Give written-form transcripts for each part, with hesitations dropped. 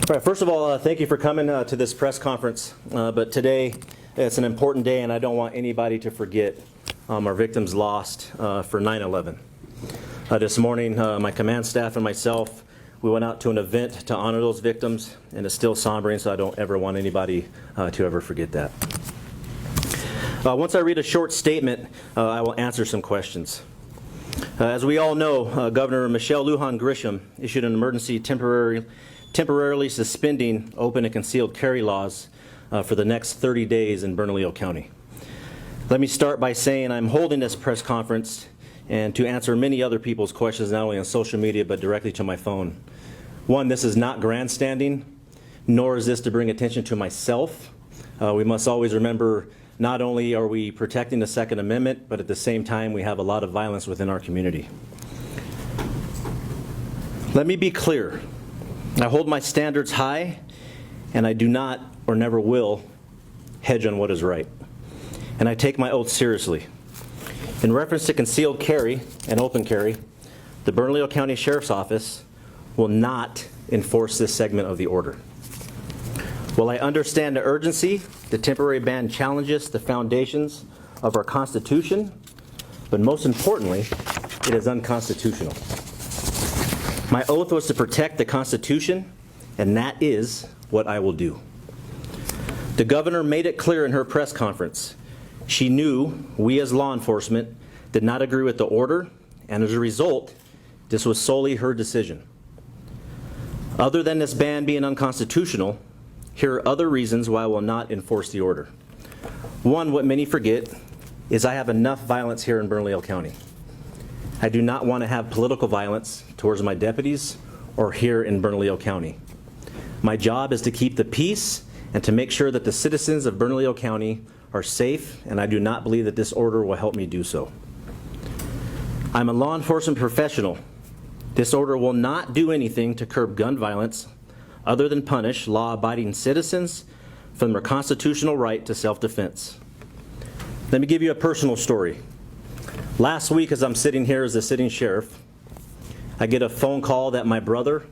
All right, first of all, thank you for coming to this press conference. But today, it's an important day, and I don't want anybody to forget our victims lost for 9/11. This morning, my command staff and myself, we went out to an event to honor those victims, and it's still sombering, so I don't ever want anybody to ever forget that. Once I read a short statement, I will answer some questions. As we all know, Governor Michelle Lujan Grisham issued an emergency temporarily suspending open and concealed carry laws for the next 30 days in Bernalillo County. Let me start by saying I'm holding this press conference and to answer many other people's questions, not only on social media but directly to my phone. One, this is not grandstanding, nor is this to bring attention to myself. We must always remember not only are we protecting the Second Amendment, but at the same time we have a lot of violence within our community. Let me be clear. I hold my standards high, and I do not or never will hedge on what is right. And I take my oath seriously. In reference to concealed carry and open carry, the Bernalillo County Sheriff's Office will not enforce this segment of the order. While I understand the urgency, the temporary ban challenges the foundations of our Constitution, but most importantly, it is unconstitutional. My oath was to protect the Constitution, and that is what I will do. The governor made it clear in her press conference. She knew we as law enforcement did not agree with the order, and as a result, this was solely her decision. Other than this ban being unconstitutional, here are other reasons why I will not enforce the order. One, what many forget, is I have enough violence here in Bernalillo County. I do not want to have political violence towards my deputies or here in Bernalillo County. My job is to keep the peace and to make sure that the citizens of Bernalillo County are safe, and I do not believe that this order will help me do so. I'm a law enforcement professional. This order will not do anything to curb gun violence other than punish law-abiding citizens from their constitutional right to self-defense. Let me give you a personal story. Last week, as I'm sitting here as the sitting sheriff, I get a phone call that my brother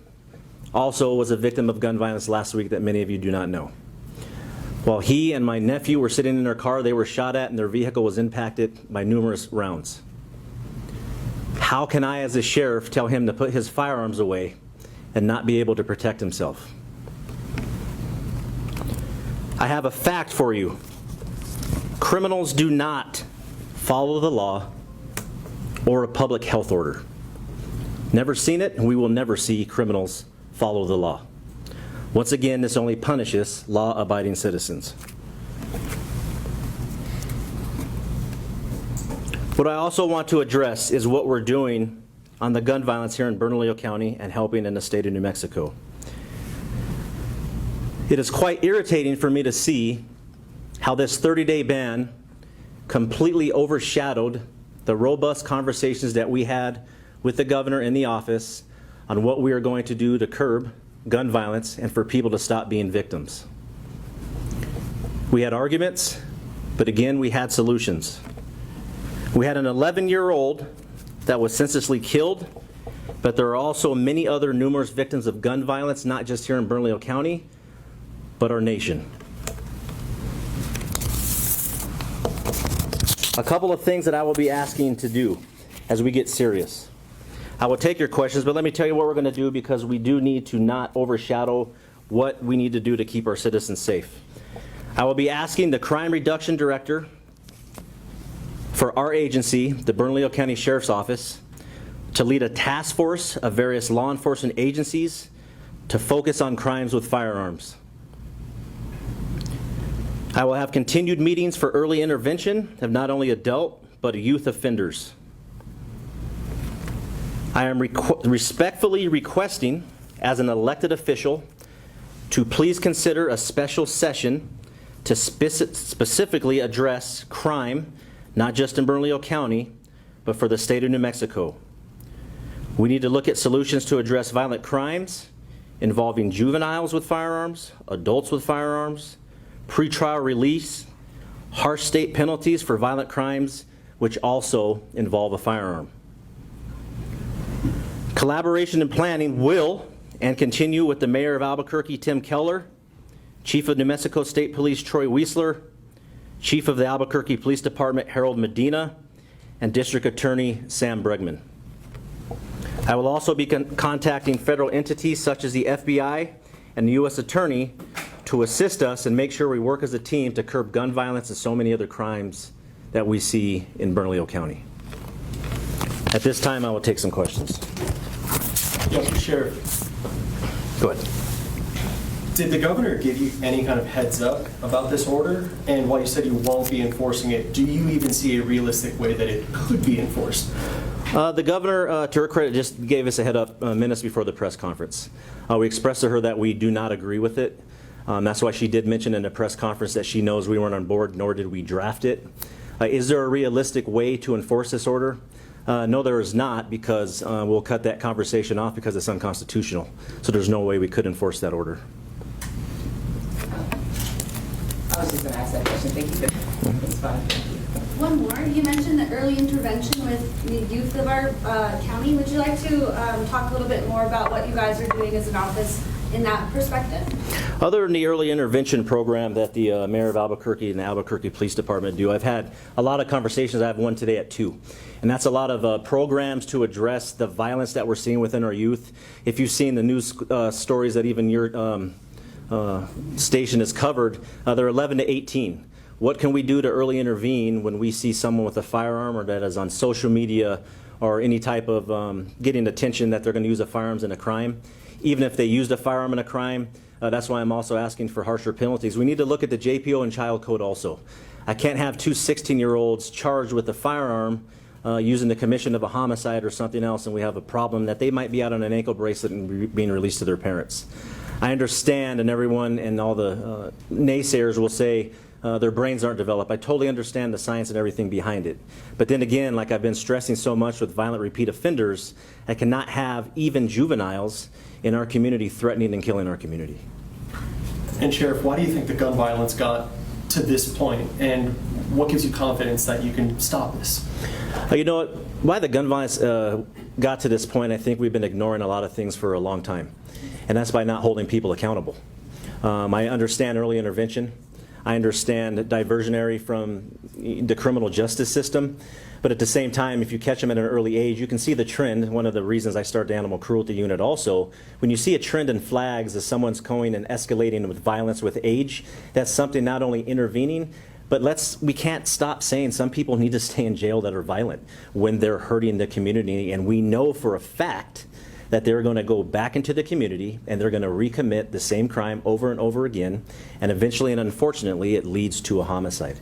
also was a victim of gun violence last week that many of you do not know. While he and my nephew were sitting in their car, they were shot at and their vehicle was impacted by numerous rounds. How can I, as a sheriff, tell him to put his firearms away and not be able to protect himself? I have a fact for you. Criminals do not follow the law or a public health order. Never seen it, and we will never see criminals follow the law. Once again, this only punishes law-abiding citizens. What I also want to address is what we're doing on the gun violence here in Bernalillo County and helping in the state of New Mexico. It is quite irritating for me to see how this 30-day ban completely overshadowed the robust conversations that we had with the governor in the office on what we are going to do to curb gun violence and for people to stop being victims. We had arguments, but again, we had solutions. We had an 11-year-old that was senselessly killed, but there are also many other numerous victims of gun violence, not just here in Bernalillo County, but our nation. A couple of things that I will be asking to do as we get serious. I will take your questions, but let me tell you what we're going to do, because we do need to not overshadow what we need to do to keep our citizens safe. I will be asking the Crime Reduction Director for our agency, the Bernalillo County Sheriff's Office, to lead a task force of various law enforcement agencies to focus on crimes with firearms. I will have continued meetings for early intervention of not only adult, but youth offenders. I am respectfully requesting, as an elected official, to please consider a special session to specifically address crime, not just in Bernalillo County, but for the state of New Mexico. We need to look at solutions to address violent crimes involving juveniles with firearms, adults with firearms, pretrial release, harsh state penalties for violent crimes which also involve a firearm. Collaboration and planning will and continue with the Mayor of Albuquerque, Tim Keller, Chief of New Mexico State Police, Troy Weisler, Chief of the Albuquerque Police Department, Harold Medina, and District Attorney Sam Bregman. I will also be contacting federal entities such as the FBI and the U.S. Attorney to assist us and make sure we work as a team to curb gun violence and so many other crimes that we see in Bernalillo County. At this time, I will take some questions. Yes, Sheriff. Go ahead. Did the governor give you any kind of heads up about this order? And while you said you won't be enforcing it, do you even see a realistic way that it could be enforced? The governor, to her credit, just gave us a head up minutes before the press conference. We expressed to her that we do not agree with it. That's why she did mention in the press conference that she knows we weren't on board, nor did we draft it. Is there a realistic way to enforce this order? No, there is not, because we'll cut that conversation off because it's unconstitutional. So there's no way we could enforce that order. I was just going to ask that question. Thank you. That's fine. Thank you. One more. You mentioned the early intervention with the youth of our county. Would you like to talk a little bit more about what you guys are doing as an office in that perspective? Other than the early intervention program that the Mayor of Albuquerque and the Albuquerque Police Department do, I've had a lot of conversations. I have one today at 2. And that's a lot of programs to address the violence that we're seeing within our youth. If you've seen the news stories that even your station has covered, they're 11 to 18. What can we do to early intervene when we see someone with a firearm or that is on social media or any type of getting attention that they're going to use a firearms in a crime? Even if they used a firearm in a crime, that's why I'm also asking for harsher penalties. We need to look at the JPO and child code also. I can't have 2 16-year-olds charged with a firearm using the commission of a homicide or something else, and we have a problem that they might be out on an ankle bracelet and being released to their parents. I understand, and everyone and all the naysayers will say their brains aren't developed. I totally understand the science and everything behind it. But then again, like I've been stressing so much with violent repeat offenders, I cannot have even juveniles in our community threatening and killing our community. And Sheriff, why do you think the gun violence got to this point, and what gives you confidence that you can stop this? You know what? Why the gun violence got to this point, I think we've been ignoring a lot of things for a long time. And that's by not holding people accountable. I understand early intervention. I understand diversionary from the criminal justice system. But at the same time, if you catch them at an early age, you can see the trend. One of the reasons I started the animal cruelty unit also, when you see a trend in flags as someone's going and escalating with violence with age, that's something not only intervening, but we can't stop saying some people need to stay in jail that are violent when they're hurting the community. And we know for a fact that they're going to go back into the community and they're going to recommit the same crime over and over again, and eventually and unfortunately it leads to a homicide.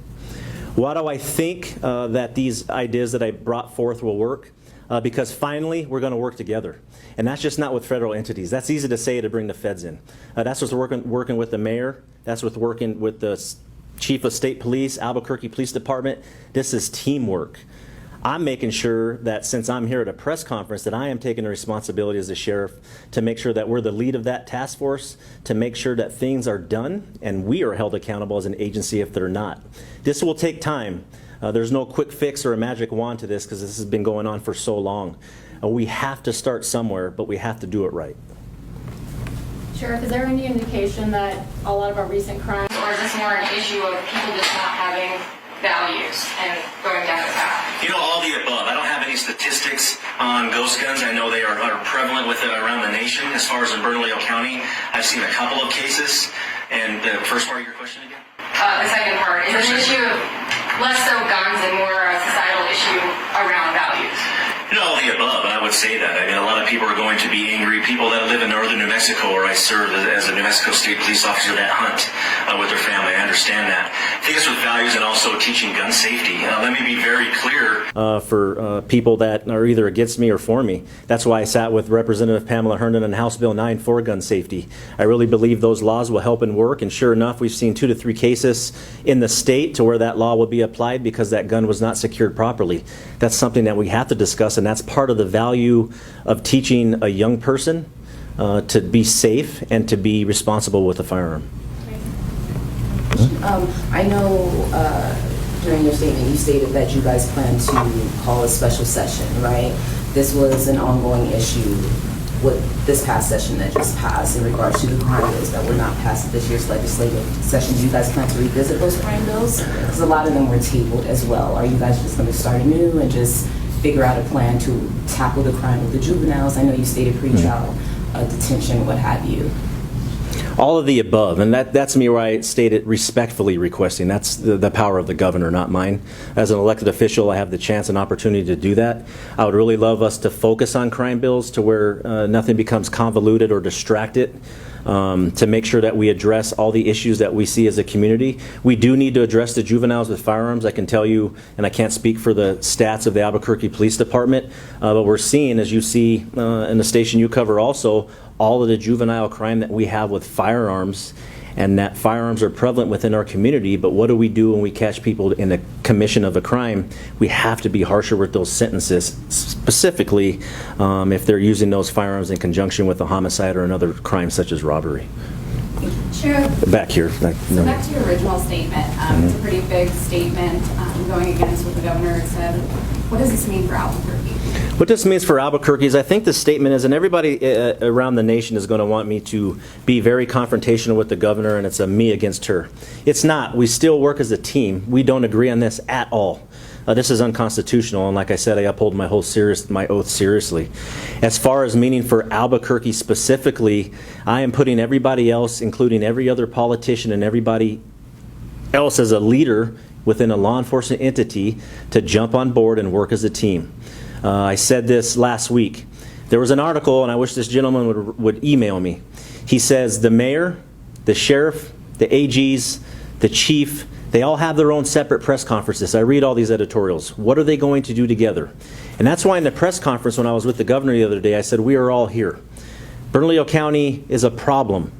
Why do I think that these ideas that I brought forth will work? Because finally we're going to work together. And that's just not with federal entities. That's easy to say to bring the feds in. That's with working with the mayor. That's with working with the chief of state police, Albuquerque Police Department. This is teamwork. I'm making sure that since I'm here at a press conference that I am taking the responsibility as a sheriff to make sure that we're the lead of that task force, to make sure that things are done and we are held accountable as an agency if they're not. This will take time. There's no quick fix or a magic wand to this because this has been going on for so long. We have to start somewhere, but we have to do it right. Sheriff, is there any indication that a lot of our recent crimes, or is this more an issue of people just not having values and going down the path? You know, all the above. I don't have any statistics on ghost guns. I know they are prevalent with it around the nation. As far as in Bernalillo County, I've seen a couple of cases. And the first part of your question again? The second part is an issue of less so guns and more a societal issue around values. You know, all the above, I would say that. I mean, a lot of people are going to be angry. People that live in northern New Mexico, where I serve as a New Mexico State police officer that hunt with their family. I understand that. I think it's with values and also teaching gun safety. Let me be very clear. For people that are either against me or for me. That's why I sat with Representative Pamela Herndon on House Bill 9 for gun safety. I really believe those laws will help and work. And sure enough, we've seen 2 to 3 cases in the state to where that law will be applied because that gun was not secured properly. That's something that we have to discuss, and that's part of the value of teaching a young person to be safe and to be responsible with a firearm. I know during your statement you stated that you guys plan to call a special session, right? This was an ongoing issue what this past session that just passed in regards to the crime bills that were not passed at this year's legislative session? Do you guys plan to revisit those crime bills? Because a lot of them were tabled as well. Are you guys just going to start anew and just figure out a plan to tackle the crime with the juveniles? I know you stated pretrial detention, what have you. All of the above, and that's me where I stated respectfully requesting. That's the power of the governor, not mine. As an elected official, I have the chance and opportunity to do that. I would really love us to focus on crime bills to where nothing becomes convoluted or distracted, to make sure that we address all the issues that we see as a community. We do need to address the juveniles with firearms. I can tell you, and I can't speak for the stats of the Albuquerque Police Department, but we're seeing, as you see in the station you cover also, all of the juvenile crime that we have with firearms, and that firearms are prevalent within our community. But what do we do when we catch people in the commission of a crime? We have to be harsher with those sentences, specifically if they're using those firearms in conjunction with a homicide or another crime such as robbery. Sheriff, Back here. so back to your original statement. It's a pretty big statement going against what the governor said. What does this mean for Albuquerque? What this means for Albuquerque is, I think the statement is, and everybody around the nation is going to want me to be very confrontational with the governor, and it's a me against her. It's not. We still work as a team. We don't agree on this at all. This is unconstitutional, and like I said, I uphold my oath seriously. As far as meaning for Albuquerque specifically, I am putting everybody else, including every other politician and everybody else as a leader within a law enforcement entity, to jump on board and work as a team. I said this last week. There was an article, and I wish this gentleman would email me. He says the mayor, the sheriff, the AGs, the chief, they all have their own separate press conferences. I read all these editorials. What are they going to do together? And that's why in the press conference when I was with the governor the other day, I said we are all here. Bernalillo County is a problem.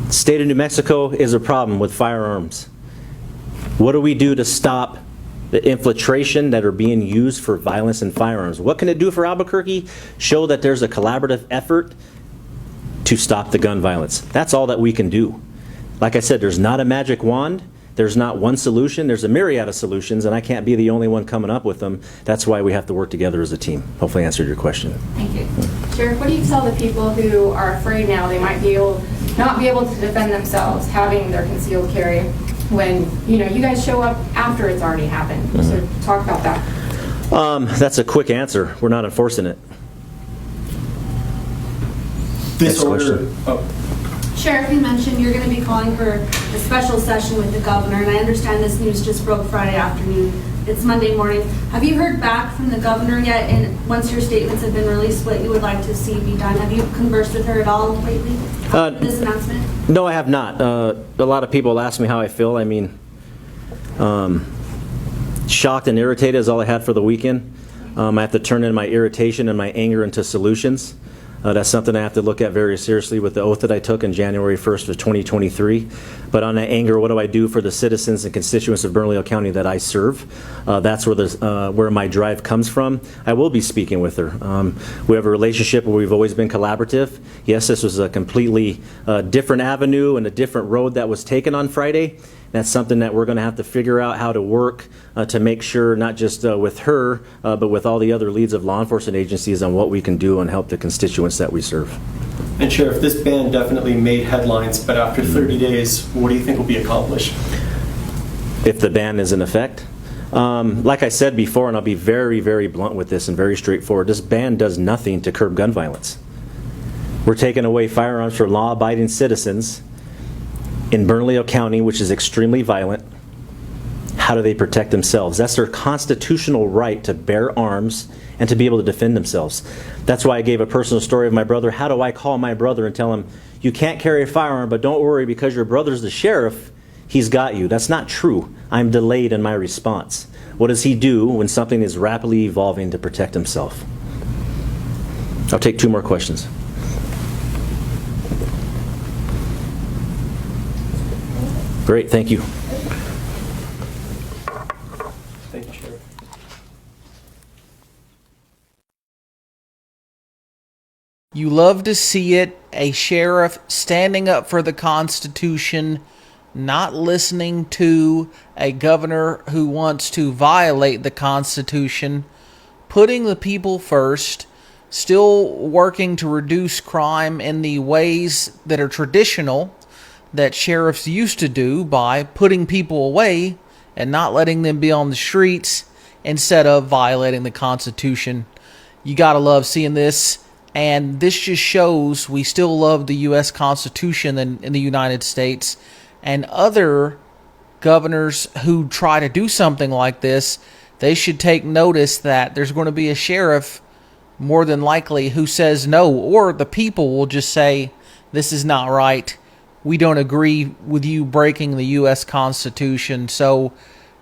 The state of New Mexico is a problem with firearms. What do we do to stop the infiltration that are being used for violence and firearms? What can it do for Albuquerque? Show that there's a collaborative effort to stop the gun violence. That's all that we can do. Like I said, there's not a magic wand. There's not one solution. There's a myriad of solutions, and I can't be the only one coming up with them. That's why we have to work together as a team. Hopefully I answered your question. Thank you. Sheriff, what do you tell the people who are afraid now they might not be able to defend themselves having their concealed carry when you guys show up after it's already happened? So talk about that. That's a quick answer. We're not enforcing it. This Next order. question. Sheriff, you mentioned you're going to be calling for a special session with the governor, and I understand this news just broke Friday afternoon. It's Monday morning. Have you heard back from the governor yet? And once your statements have been released, what you would like to see be done? Have you conversed with her at all lately? This announcement? No, I have not. A lot of people ask me how I feel. I mean, shocked and irritated is all I had for the weekend. I have to turn in my irritation and my anger into solutions. That's something I have to look at very seriously with the oath that I took in January 1st of 2023. But on that anger, what do I do for the citizens and constituents of Bernalillo County that I serve? That's where my drive comes from. I will be speaking with her. We have a relationship where we've always been collaborative. Yes, this was a completely different avenue and a different road that was taken on Friday. That's something that we're going to have to figure out how to work to make sure, not just with her, but with all the other leads of law enforcement agencies on what we can do and help the constituents that we serve. And Sheriff, this ban definitely made headlines, but after 30 days, what do you think will be accomplished? If the ban is in effect? Like I said before, and I'll be very, very blunt with this and very straightforward, this ban does nothing to curb gun violence. We're taking away firearms from law-abiding citizens in Bernalillo County, which is extremely violent. How do they protect themselves? That's their constitutional right to bear arms and to be able to defend themselves. That's why I gave a personal story of my brother. How do I call my brother and tell him, you can't carry a firearm, but don't worry, because your brother's the sheriff, he's got you? That's not true. I'm delayed in my response. What does he do when something is rapidly evolving to protect himself? I'll take 2 more questions. Great, thank you. Thank you, Sheriff. You love to see it, a sheriff standing up for the Constitution, not listening to a governor who wants to violate the Constitution, putting the people first, still working to reduce crime in the ways that are traditional that sheriffs used to do by putting people away and not letting them be on the streets instead of violating the Constitution. You gotta love seeing this, and this just shows we still love the U.S. Constitution in the United States, and other governors who try to do something like this, they should take notice that there's going to be a sheriff more than likely who says no, or the people will just say, this is not right. We don't agree with you breaking the U.S. Constitution. So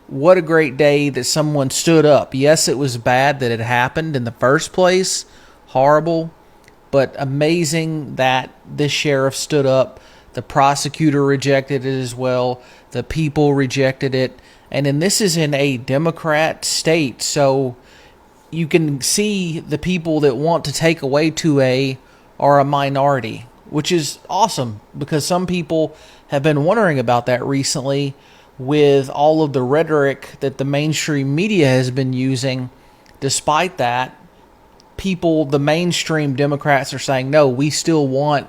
what a great day that someone stood up. Yes, it was bad that it happened in the first place. Horrible. But amazing that this sheriff stood up. The prosecutor rejected it as well. The people rejected it. And this is in a Democrat state. So you can see the people that want to take away 2A are a minority, which is awesome because some people have been wondering about that recently with all of the rhetoric that the mainstream media has been using. Despite that, people, the mainstream Democrats are saying, no, we still want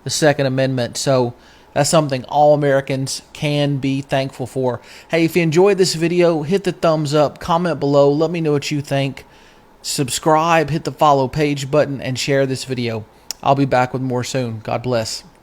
the Second Amendment. So that's something all Americans can be thankful for. Hey, if you enjoyed this video, hit the thumbs up, comment below, let me know what you think. Subscribe, hit the follow page button, and share this video. I'll be back with more soon. God bless.